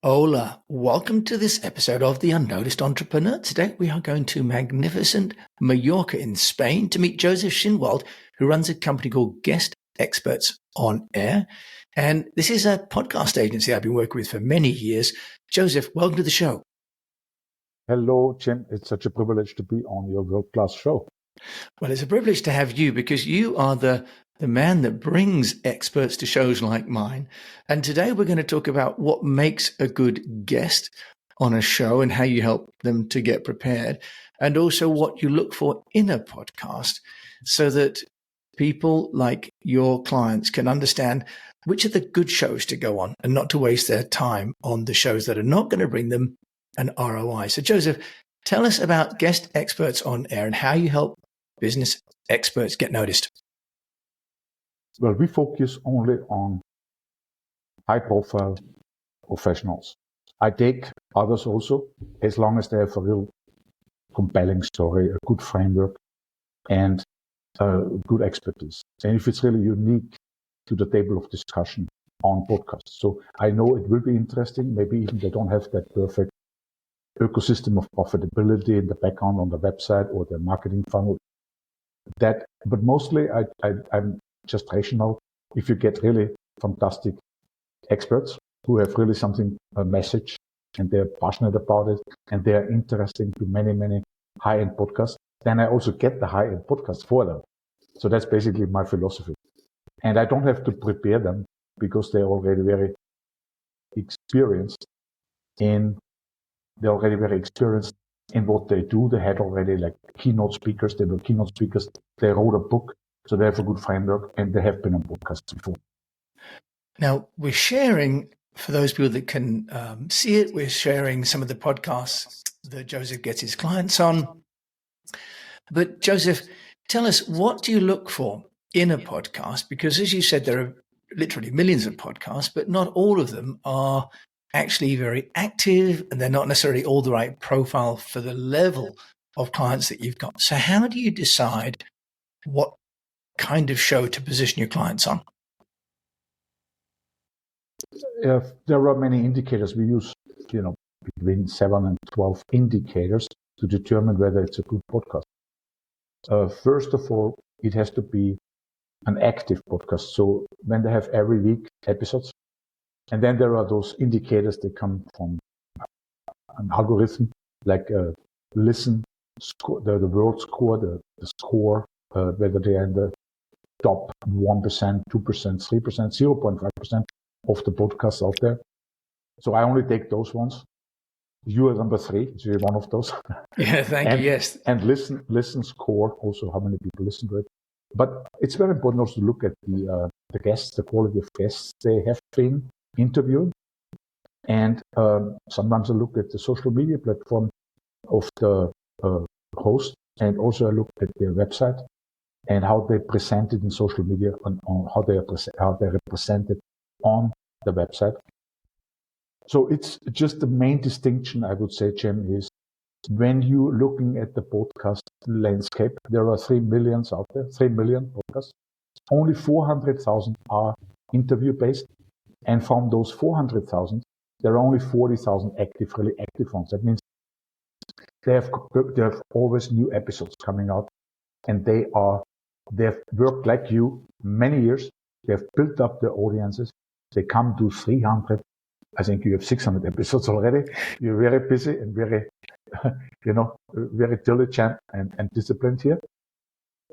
Hola, welcome to this episode of the Unnoticed Entrepreneur. Today we are going to magnificent Mallorca in Spain to meet Josef Schinwald, who runs a company called Guest Experts on Air. And this is a podcast agency I've been working with for many years. Josef, welcome to the show. Hello, Jim. It's such a privilege to be on your world-class show. Well, it's a privilege to have you because you are the man that brings experts to shows like mine. And today we're going to talk about what makes a good guest on a show and how you help them to get prepared, and also what you look for in a podcast so that people like your clients can understand which are the good shows to go on and not to waste their time on the shows that are not going to bring them an ROI. So, Josef, tell us about Guest Experts on Air and how you help business experts get noticed. Well, we focus only on high-profile professionals. I take others also, as long as they have a real compelling story, a good framework, and good expertise. And if it's really unique to the table of discussion on podcasts. So I know it will be interesting. Maybe even they don't have that perfect ecosystem of profitability in the background on the website or the marketing funnel. But mostly I'm just rational. If you get really fantastic experts who have really something, a message, and they're passionate about it, and they're interesting to many, many high-end podcasts, then I also get the high-end podcasts for them. So that's basically my philosophy. And I don't have to prepare them because they're already very experienced in what they do. They had already like keynote speakers. They were keynote speakers. They wrote a book. So they have a good framework, and they have been on podcasts before. Now, we're sharing, for those people that can see it, we're sharing some of the podcasts that Josef gets his clients on. But Josef, tell us, what do you look for in a podcast? Because as you said, there are literally millions of podcasts, but not all of them are actually very active, and they're not necessarily all the right profile for the level of clients that you've got. So how do you decide what kind of show to position your clients on? There are many indicators. We use, between 7 and 12 indicators to determine whether it's a good podcast. First of all, it has to be an active podcast. So when they have every week episodes, and then there are those indicators that come from an algorithm, like listen, score, the world score, the score, whether they are in the top 1%, 2%, 3%, 0.5% of the podcasts out there. So I only take those ones. You are number 3, so you're one of those. Yeah, thank you. Yes. And listen score, also how many people listen to it. But it's very important also to look at the guests, the quality of guests they have been interviewed. And sometimes I look at the social media platform of the host, and also I look at their website and how they present it in social media, and on how they represent it on the website. So it's just the main distinction, I would say, Jim, is when you're looking at the podcast landscape, there are 3 million out there, 3 million podcasts. Only 400,000 are interview-based. And from those 400,000, there are only 40,000 really active ones. That means they have always new episodes coming out, and they've worked like you many years. They've built up their audiences. They come to 300. I think you have 600 episodes already. You're very busy and very, very diligent and disciplined here.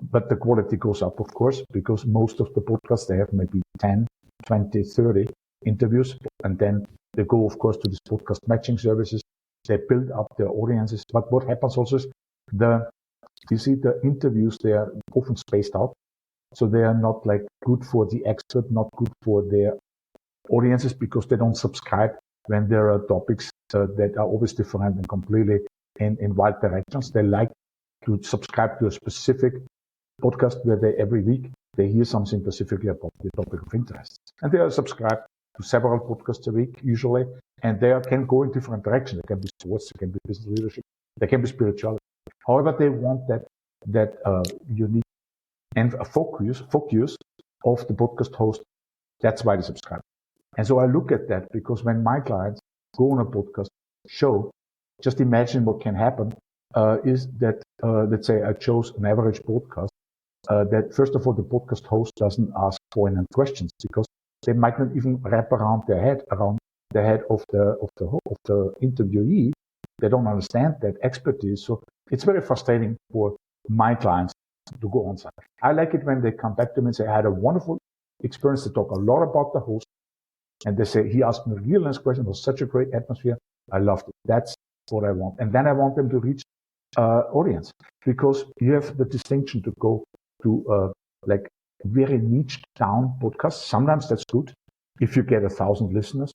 But the quality goes up, of course, because most of the podcasts, they have maybe 10, 20, 30 interviews. And then they go, of course, to these podcast matching services. They build up their audiences. But what happens also is the interviews, they are often spaced out. So they are not like good for the expert, not good for their audiences, because they don't subscribe when there are topics that are always different and completely in wild directions. They like to subscribe to a specific podcast where every week they hear something specifically about the topic of interest. And they are subscribed to several podcasts a week usually, and they can go in different directions. They can be sports, they can be business leadership, they can be spirituality. However, they want that unique and a focus of the podcast host. That's why they subscribe. And so I look at that, because when my clients go on a podcast show, just imagine what can happen is that, let's say I chose an average podcast, that first of all, the podcast host doesn't ask poignant questions because they might not even wrap around the head of the interviewee. They don't understand that expertise. So it's very frustrating for my clients to go on site. I like it when they come back to me and say, I had a wonderful experience. To talk a lot about the host. And they say, he asked me a real nice question. It was such a great atmosphere. I loved it. That's what I want. And then I want them to reach audience, because you have the distinction to go to like very niche down podcasts. Sometimes that's good if you get 1,000 listeners,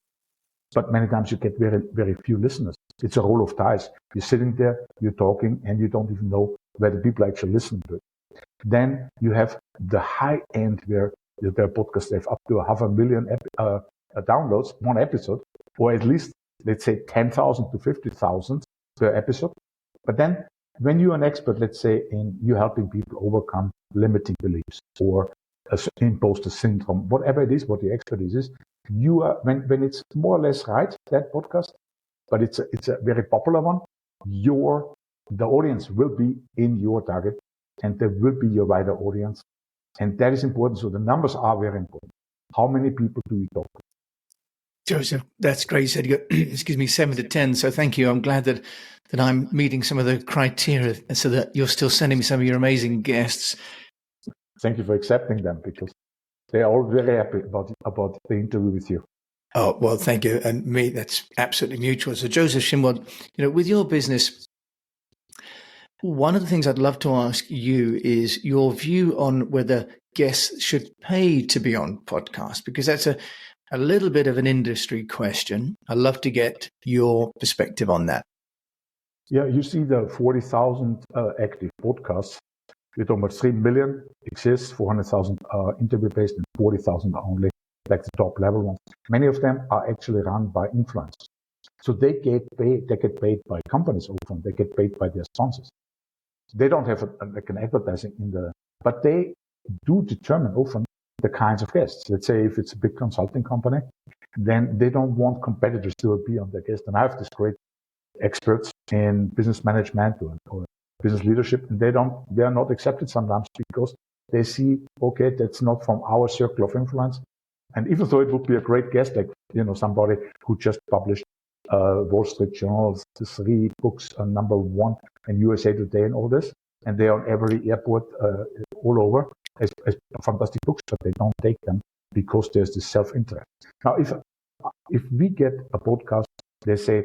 but many times you get very, very few listeners. It's a roll of dice. You're sitting there, you're talking, and you don't even know whether people actually listen to it. Then you have the high end where their podcasts have up to 500,000 downloads, one episode, or at least, let's say, 10,000 to 50,000 per episode. But then when you're an expert, let's say, in you're helping people overcome limiting beliefs or imposter syndrome, whatever it is, what the expertise is, you are, when it's more or less right, that podcast, but it's a very popular one, the audience will be in your target, and there will be your wider audience. And that is important. So the numbers are very important. How many people do we talk to? Josef, that's great. You said you got, excuse me, 7 to 10. So thank you. I'm glad that I'm meeting some of the criteria, so that you're still sending me some of your amazing guests. Thank you for accepting them, because they are all very happy about the interview with you. Oh, well, thank you. And me, that's absolutely mutual. So Josef Schinwald, with your business, one of the things I'd love to ask you is your view on whether guests should pay to be on podcasts, because that's a little bit of an industry question. I'd love to get your perspective on that. Yeah, you see the 40,000 active podcasts. We're talking about 3 million exists, 400,000 are interview-based, and 40,000 are only like the top level ones. Many of them are actually run by influencers. So they get paid by companies often. They get paid by their sponsors. They don't have an advertising but they do determine often the kinds of guests. Let's say if it's a big consulting company, then they don't want competitors to be on their guest. And I have this great experts in business management or business leadership, and they are not accepted sometimes because they see, okay, that's not from our circle of influence. And even though it would be a great guest, like, somebody who just published Wall Street Journal's 3 books on #1 in USA Today and all this, and they're on every airport all over as fantastic books, but they don't take them because there's this self-interest. Now, if we get a podcast, they say,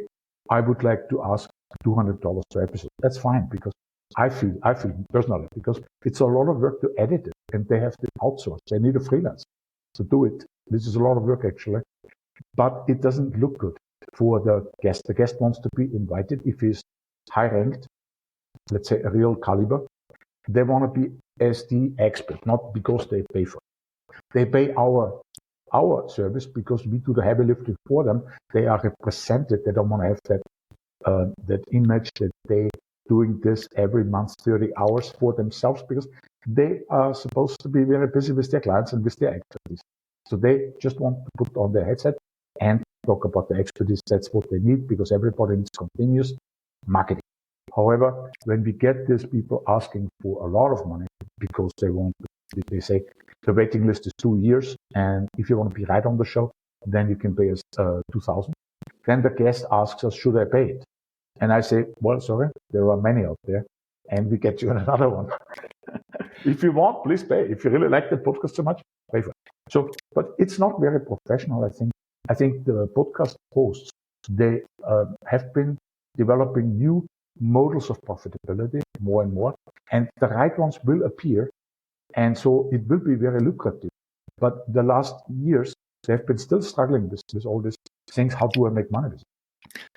I would like to ask $200 per episode. That's fine, because I feel personally, because it's a lot of work to edit it, and they have to outsource. They need a freelance to do it. This is a lot of work, actually, but it doesn't look good for the guest. The guest wants to be invited if he's high ranked, let's say a real caliber. They want to be as the expert, not because they pay for it. They pay our service because we do the heavy lifting for them. They are represented. They don't want to have that image that they doing this every month, 30 hours for themselves, because they are supposed to be very busy with their clients and with their expertise. So they just want to put on their headset and talk about the expertise. That's what they need, because everybody needs continuous marketing. However, when we get these people asking for a lot of money because they say the waiting list is 2 years, and if you want to be right on the show, then you can pay us $2,000. Then the guest asks us, should I pay it? And I say, well, sorry, there are many out there, and we get you another one. If you want, please pay. If you really like the podcast so much, pay for it. So, but it's not very professional, I think. I think the podcast hosts, they have been developing new models of profitability more and more, and the right ones will appear, and so it will be very lucrative. But the last years, they have been still struggling with all these things. How do I make money with it?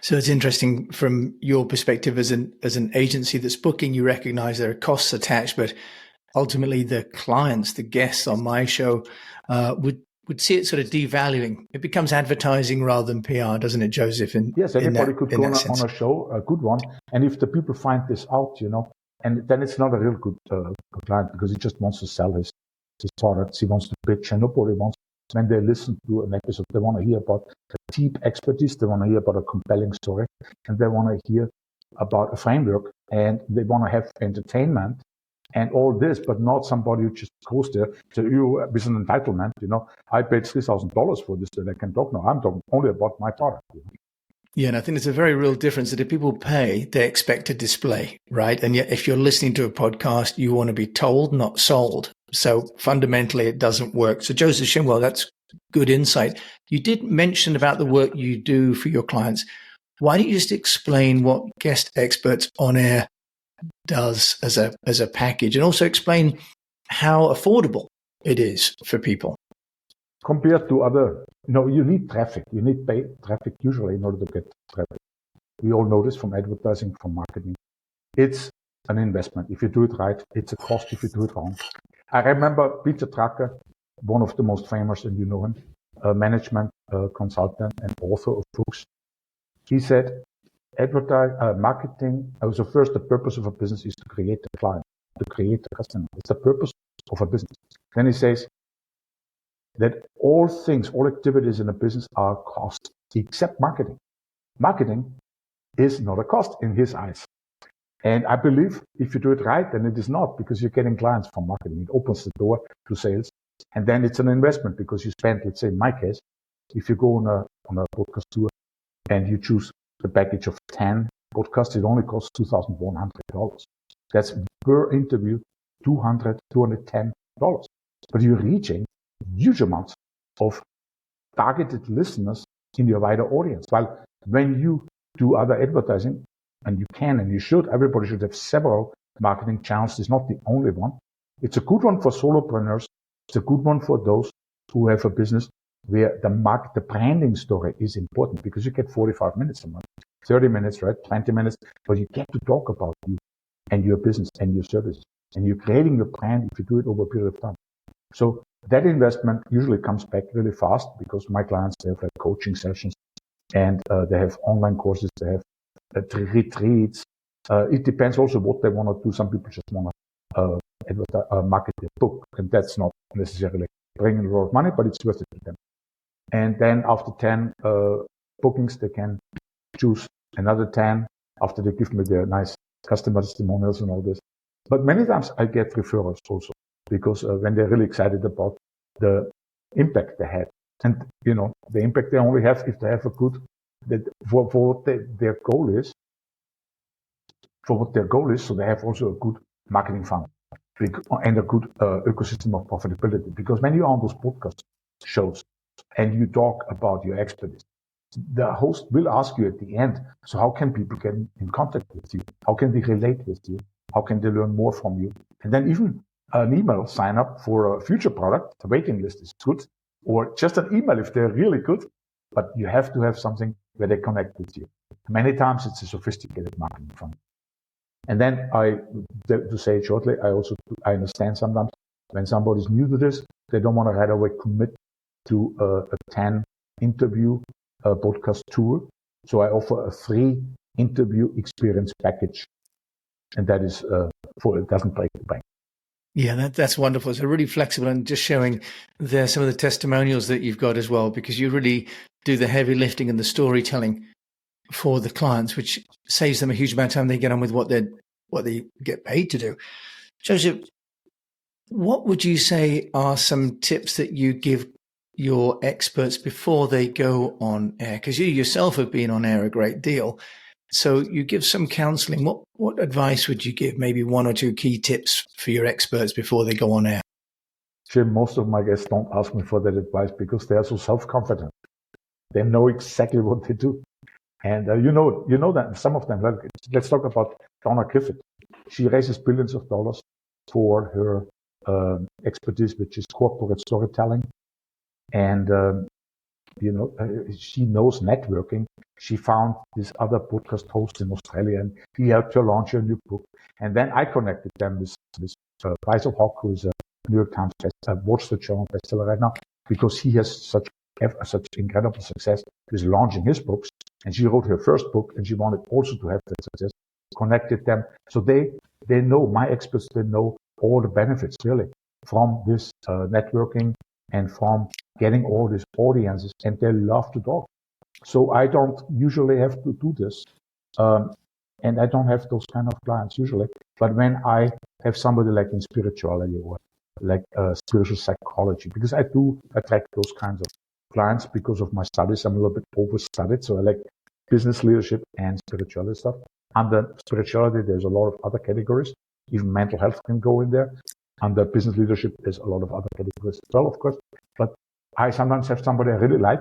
So it's interesting from your perspective as an agency that's booking, you recognize there are costs attached, but ultimately the clients, the guests on my show would see it sort of devaluing. It becomes advertising rather than PR, doesn't it, Josef? Yes, everybody could go on a show, a good one. And if the people find this out, and then it's not a real good client, because he just wants to sell his products. He wants to pitch, and nobody wants when they listen to an episode. They want to hear about a deep expertise. They want to hear about a compelling story. And they want to hear about a framework. And they want to have entertainment and all this, but not somebody who just goes there to you with an entitlement. I paid $3,000 for this that I can talk now. I'm talking only about my product. Yeah, and I think there's a very real difference that if people pay, they expect a display, right? And yet if you're listening to a podcast, you want to be told, not sold. So fundamentally, it doesn't work. So Josef Schinwald, that's good insight. You did mention about the work you do for your clients. Why don't you just explain what Guest Experts on Air does as a package, and also explain how affordable it is for people? Compared to other, you need traffic. You need paid traffic usually in order to get traffic. We all know this from advertising, from marketing. It's an investment. If you do it right, it's a cost if you do it wrong. I remember Peter Drucker, one of the most famous, and you know him, a management consultant and author of books. He said, marketing, so first, the purpose of a business is to create a client, to create a customer. It's the purpose of a business. Then he says that all activities in a business are cost, except marketing. Marketing is not a cost in his eyes. And I believe if you do it right, then it is not, because you're getting clients from marketing. It opens the door to sales. And then it's an investment because you spend, let's say in my case, if you go on a podcast tour and you choose the package of 10 podcasts, it only costs $2,100. That's per interview, $210. But you're reaching huge amounts of targeted listeners in your wider audience. While when you do other advertising, and you can and you should, everybody should have several marketing channels. It's not the only one. It's a good one for solopreneurs. It's a good one for those who have a business where the branding story is important, because you get 45 minutes a month, 30 minutes, right? 20 minutes, but you get to talk about you and your business and your services. And you're creating your brand if you do it over a period of time. So that investment usually comes back really fast, because my clients, they have like coaching sessions, and they have online courses, they have retreats. It depends also what they want to do. Some people just want to market their book, and that's not necessarily bringing a lot of money, but it's worth it to them. And then after 10 bookings, they can choose another 10 after they give me their nice customer testimonials and all this. But many times I get referrals also, because when they're really excited about the impact they had. And, the impact they only have if they have a good, for what their goal is, so they have also a good marketing funnel and a good ecosystem of profitability. Because when you're on those podcast shows and you talk about your expertise, the host will ask you at the end, so how can people get in contact with you? How can they relate with you? How can they learn more from you? And then even an email sign up for a future product, the waiting list is good, or just an email if they're really good. But you have to have something where they connect with you. Many times it's a sophisticated marketing funnel. And then to say it shortly, I understand sometimes when somebody's new to this, they don't want to right away commit to a 10 interview podcast tour. So I offer a free interview experience package. And that is it doesn't break the bank. Yeah, that's wonderful. So really flexible, and just showing there some of the testimonials that you've got as well, because you really do the heavy lifting and the storytelling for the clients, which saves them a huge amount of time. They get on with what they get paid to do. Josef, what would you say are some tips that you give your experts before they go on air? Because you yourself have been on air a great deal. So you give some counseling. What advice would you give? Maybe one or two key tips for your experts before they go on air? Jim, most of my guests don't ask me for that advice because they are so self-confident. They know exactly what they do. And you know that some of them, let's talk about Donna Griffith. She raises billions of dollars for her expertise, which is corporate storytelling. And, she knows networking. She found this other podcast host in Australia, and he helped her launch her new book. And then I connected them with Bryce Hawk, who is a New York Times Wall Street Journal bestseller right now, because he has such incredible success with launching his books. And she wrote her first book, and she wanted also to have that success. Connected them, so they know, my experts, they know all the benefits really from this networking and from getting all these audiences, and they love to talk. So I don't usually have to do this. And I don't have those kind of clients usually. But when I have somebody like in spirituality or like spiritual psychology, because I do attract those kinds of clients because of my studies. I'm a little bit overstudied, so I like business leadership and spirituality stuff. Under spirituality, there's a lot of other categories. Even mental health can go in there. Under business leadership, there's a lot of other categories as well, of course. But I sometimes have somebody I really like,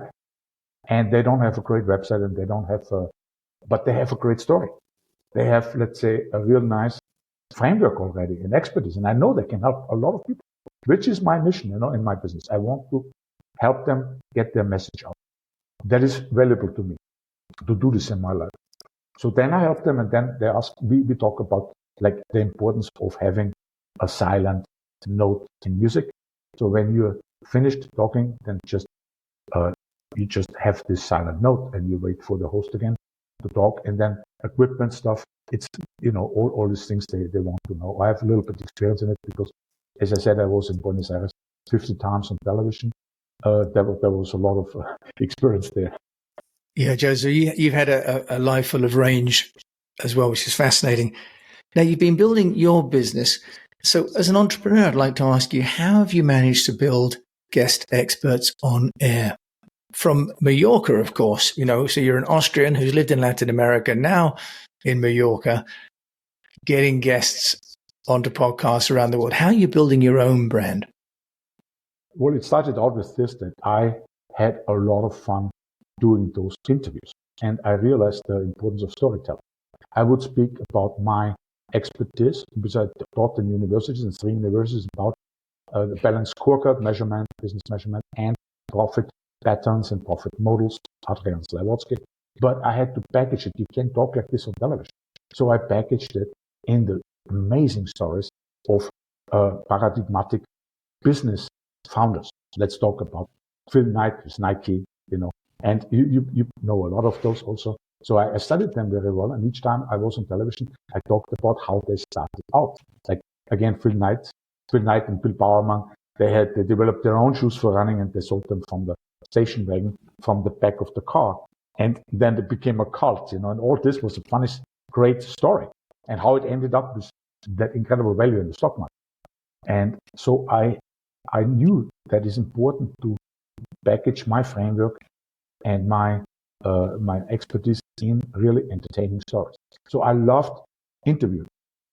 and they don't have a great website, and they don't have, but they have a great story. They have, let's say, a real nice framework already and expertise, and I know they can help a lot of people, which is my mission, in my business. I want to help them get their message out. That is valuable to me to do this in my life. So then I help them, and then they ask. We talk about like the importance of having a silent note in music. So when you're finished talking, then you just have this silent note, and you wait for the host again to talk, and then equipment stuff. It's all these things they want to know. I have a little bit of experience in it because, as I said, I was in Buenos Aires 50 times on television. There was a lot of experience there. Yeah, Joseph, you've had a life full of range as well, which is fascinating. Now, you've been building your business. So as an entrepreneur, I'd like to ask you, how have you managed to build guest experts on air? From Mallorca, of course, so you're an Austrian who's lived in Latin America, now in Mallorca, getting guests onto podcasts around the world. How are you building your own brand? Well, it started out with this, that I had a lot of fun doing those interviews, and I realized the importance of storytelling. I would speak about my expertise, because I taught in universities, in 3 universities, about the balanced scorecard measurement, business measurement, and profit patterns and profit models, Adrian Slavodsky. But I had to package it. You can't talk like this on television. So I packaged it in the amazing stories of paradigmatic business founders. Let's talk about Phil Knight with Nike, and you know a lot of those also. So I studied them very well, and each time I was on television, I talked about how they started out. Like again, Phil Knight and Bill Bowerman, they developed their own shoes for running, and they sold them from the station wagon, from the back of the car, and then it became a cult, and all this was a funny, great story, and how it ended up with that incredible value in the stock market. And so I knew that it's important to package my framework and my expertise in really entertaining stories. So I loved interviewing,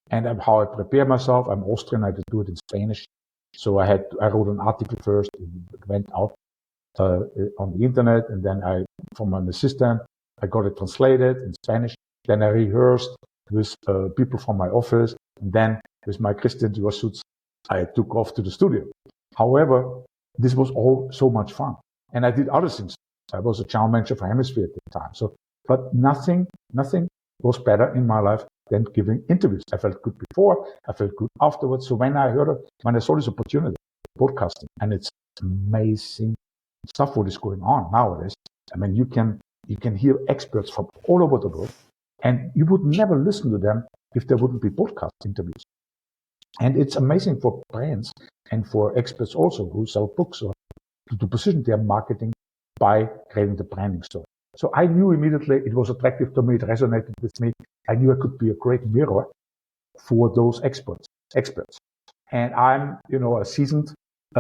and how I prepare myself. I'm Austrian. I had to do it in Spanish. So I wrote an article first. It went out on the internet, and then from an assistant, I got it translated in Spanish. Then I rehearsed with people from my office, and then with my Christian Dior suits, I took off to the studio. However, this was all so much fun, and I did other things. I was a general manager for Hemisphere at the time. So, but nothing was better in my life than giving interviews. I felt good before, I felt good afterwards. So when I saw this opportunity, podcasting, and it's amazing stuff what is going on nowadays. I mean, you can hear experts from all over the world, and you would never listen to them if there wouldn't be podcast interviews. And it's amazing for brands and for experts also who sell books or to position their marketing by creating the branding story. So I knew immediately it was attractive to me. It resonated with me. I knew I could be a great mirror for those experts. And I'm, a seasoned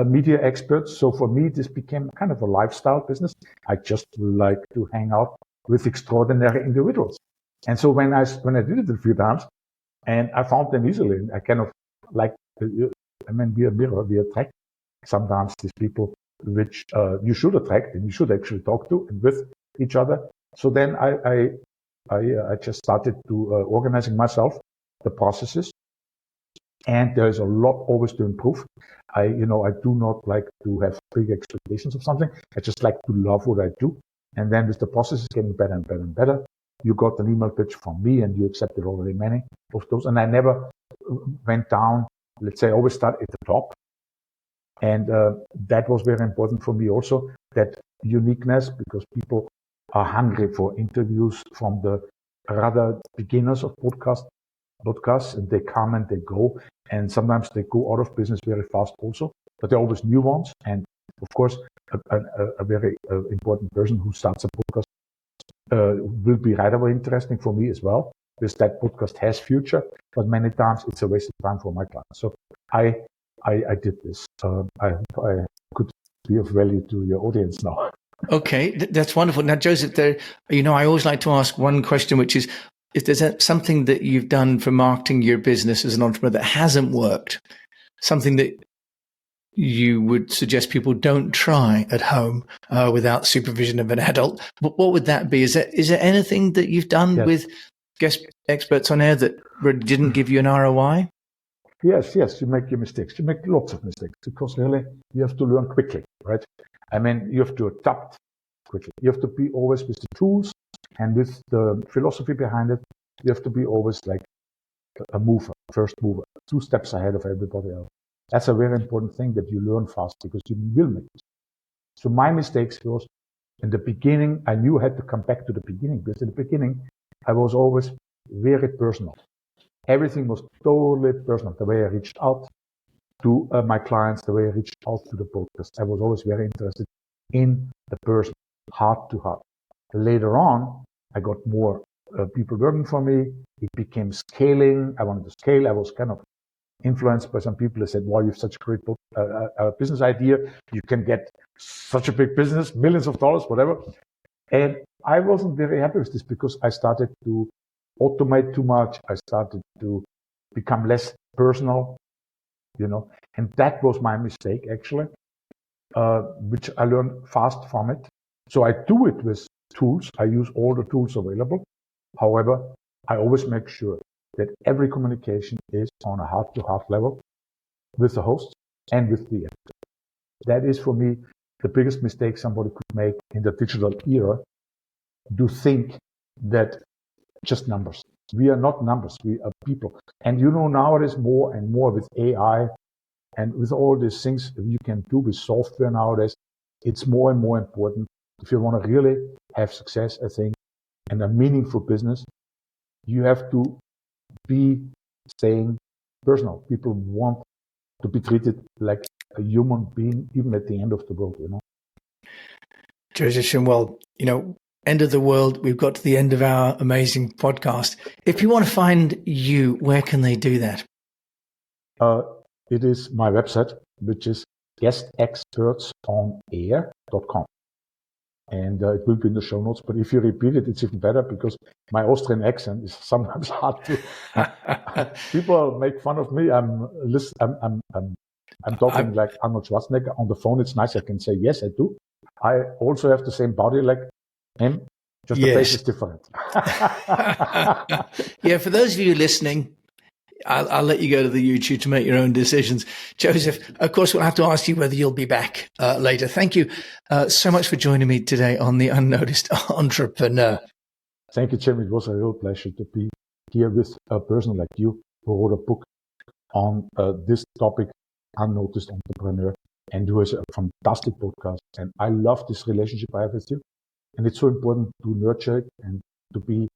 media expert. So for me, this became kind of a lifestyle business. I just like to hang out with extraordinary individuals. And so when I did it a few times, and I found them easily, I kind of like, we a mirror, we attract sometimes these people which you should attract and you should actually talk to and with each other. So then I just started to organizing myself, the processes, and there's a lot always to improve. I do not like to have big expectations of something. I just like to love what I do. And then with the processes getting better and better and better, you got an email pitch from me and you accepted already many of those. And I never went down. Let's say I always start at the top. And that was very important for me also, that uniqueness, because people are hungry for interviews from the rather beginners of podcasts, and they come and they go, and sometimes they go out of business very fast also, but they're always new ones, and Of course, a very important person who starts a podcast will be right away interesting for me as well, because that podcast has future, but many times it's a waste of time for my clients. So I did this. I hope I could be of value to your audience now. Okay, that's wonderful. Now, Joseph, I always like to ask one question, which is, if there's something that you've done for marketing your business as an entrepreneur that hasn't worked, something that you would suggest people don't try at home without supervision of an adult, what would that be? Is there anything that you've done with guest experts on air that didn't give you an ROI? Yes, you make your mistakes. You make lots of mistakes because really you have to learn quickly, right? I mean, you have to adapt quickly. You have to be always with the tools and with the philosophy behind it. You have to be always like a mover, first mover, 2 steps ahead of everybody else. That's a very important thing, that you learn fast, because you will make mistakes. So my mistakes was, in the beginning, I knew I had to come back to the beginning, because in the beginning, I was always very personal. Everything was totally personal. The way I reached out to my clients, the way I reached out to the podcast, I was always very interested in the person, heart to heart. Later on, I got more people working for me. It became scaling. I wanted to scale. I was kind of influenced by some people who said, wow, you have such a great business idea. You can get such a big business, millions of dollars, whatever. And I wasn't very happy with this, because I started to automate too much. I started to become less personal, and that was my mistake, actually, which I learned fast from it. So I do it with tools. I use all the tools available. However, I always make sure that every communication is on a heart-to-heart level with the host and with the editor. That is, for me, the biggest mistake somebody could make in the digital era, to think that just numbers. We are not numbers, we are people. And nowadays, more and more with AI and with all these things you can do with software nowadays, it's more and more important. If you want to really have success, I think, and a meaningful business, you have to be staying personal. People want to be treated like a human being, even at the end of the world, Josef Schinwald, end of the world. We've got to the end of our amazing podcast. If you want to find you, where can they do that? It is my website, which is guestexpertsonair.com. And it will be in the show notes. But if you repeat it, it's even better, because my Austrian accent is sometimes hard to. People make fun of me. I'm talking like Arnold Schwarzenegger on the phone. It's nice. I can say yes, I do. I also have the same body like him. Just the face is different. Yeah, for those of you listening, I'll let you go to the YouTube to make your own decisions. Josef, of course, we'll have to ask you whether you'll be back later. Thank you so much for joining me today on the Unnoticed Entrepreneur. Thank you, Jim. It was a real pleasure to be here with a person like you, who wrote a book on this topic, Unnoticed Entrepreneur, and who has a fantastic podcast. And I love this relationship I have with you. And it's so important to nurture it and to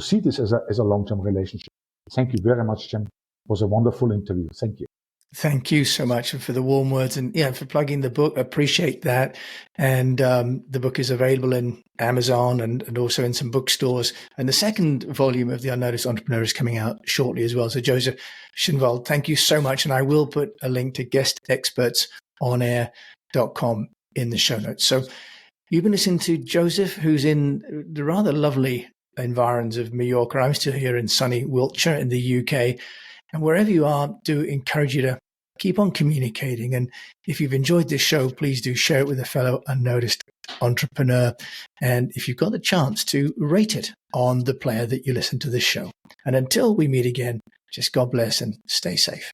see this as a long-term relationship. Thank you very much, Jim. It was a wonderful interview. Thank you. Thank you so much for the warm words, and for plugging the book. Appreciate that. And the book is available in Amazon and also in some bookstores. And the second volume of The Unnoticed Entrepreneur is coming out shortly as well. So Josef Schinwald, thank you so much. And I will put a link to guestexpertsonair.com in the show notes. So you've been listening to Josef, who's in the rather lovely environs of Mallorca. I'm still here in sunny Wiltshire in the UK. And wherever you are, do encourage you to keep on communicating. And if you've enjoyed this show, please do share it with a fellow unnoticed entrepreneur. And if you've got the chance, to rate it on the player that you listen to this show. And until we meet again, just God bless and stay safe.